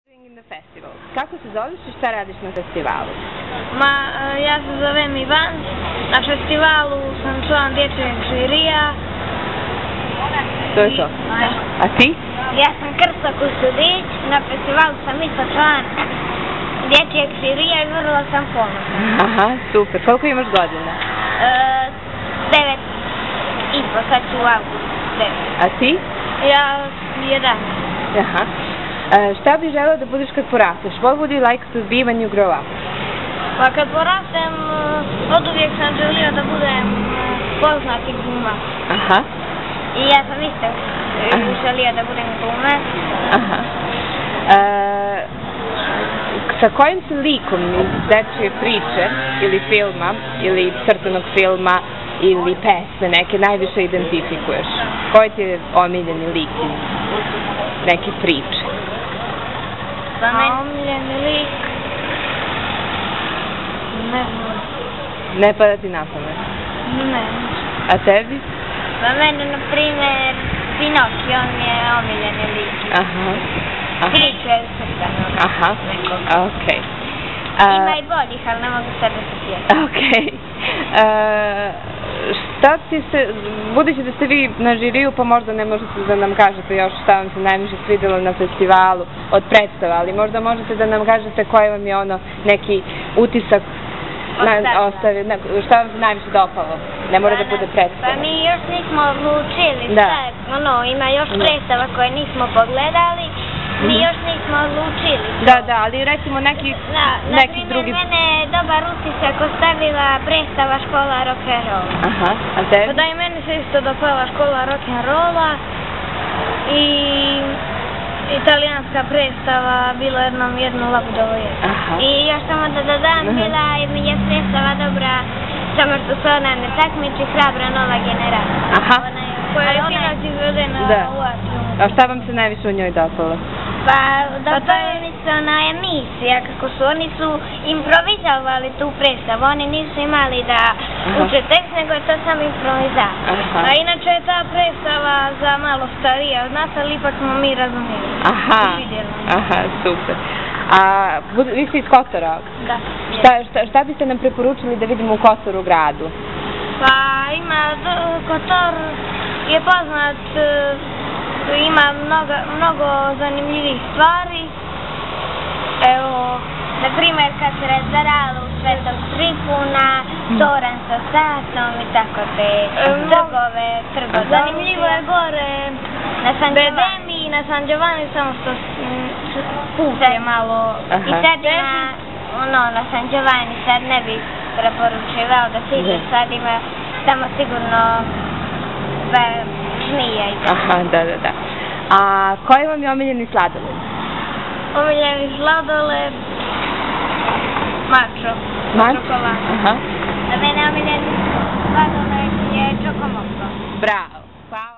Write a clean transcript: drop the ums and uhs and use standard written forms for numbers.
In the festival. Kako se zoveš i šta radiš na festivalu? Ja se zovem Ivan, na festivalu sam član dječjeg žirija. To je to? A ti? Ja sam Krsto Kusudić, na festivalu sam isto član dječjeg žirija i vrlo sam ponosna. Aha, super. Koliko imaš godina? 9,5, sad ću u avgustu. A ti? Ja 11. Aha. Šta bi želeo da budeš kad porasteš? What would you like to be when you grow up? Pa kad porastem, od uvijek sam želio da budem poznati glumac. Aha. I ja sam isto želio da budem glumac. Aha. Sa kojim se likom iz dečje priče ili filma, ili crtanog filma, ili pesme neke najviše identifikuješ? Koji ti je omiljeni lik iz neke priče? Za mene omiljeni lik? Ne znam. Ne pada ti na pamet? Ne. A tebi? Za mene, na primjer, Pinokio, on je omiljeni lik. Aha. Priče crtanog. Aha. Okej. Ima i boljih, ali ne mogu sebe se sjetiti. Okej. Šta ti se, budući da ste vi na žiriju, pa možda ne možete da nam kažete još šta vam se najviše svidjelo na festivalu od predstava, ali možda možete da nam kažete koji vam je ono neki utisak ostavio, šta vam se najviše dopalo? Ne mora da bude predstava. Pa mi još nismo odlučili, ima još predstava koje nismo pogledali, mi još nismo odlučili. Da, ali recimo neki drugi... Na primjer, mene je dobar utisak ostavila predstava Škola rock'n'rolla. Aha, a tebi? Pa da i meni se isto dopala Škola rock'n'rolla i italijanska predstava bila jedno labudovo jedno. I još samo da dodam, bila mi je predstava dobra, samo što se ona ne takmiči, Hrabra nova generacija. Aha. Koja je sinoć izvedena u Atriumu. A šta vam se najviše u njoj dopalo? Pa dopala mi se ona emisija, kako su oni improvizovali tu predstavu, oni nisu imali da uče tekst, nego je to samo improvizacija. A inače je ta predstava za malo starija od nas, ali ipak smo mi razumijeli. Aha, super. A vi ste iz Kotora? Da. Šta biste nam preporučili da vidimo u Kotoru gradu? Pa Kotor je poznat, ima mnogo zanimljivih stvari. Evo, na primjer kad se razdaralo u Svetog Trifuna, toran sa satom i tako te trgove. Zanimljivo je gore na San Giovanni i na San Giovanni samo što puše malo. I sad na San Giovanni sad ne bih preporučivao da se ide, sad ima tamo sigurno žmija i tako. Aha, da. A koji vam je omiljeni sladoled? Omiljeni sladoled? Mačo. Čokolada. Aha. Za mene omiljeni sladoled je čokomoko. Bravo. Hvala.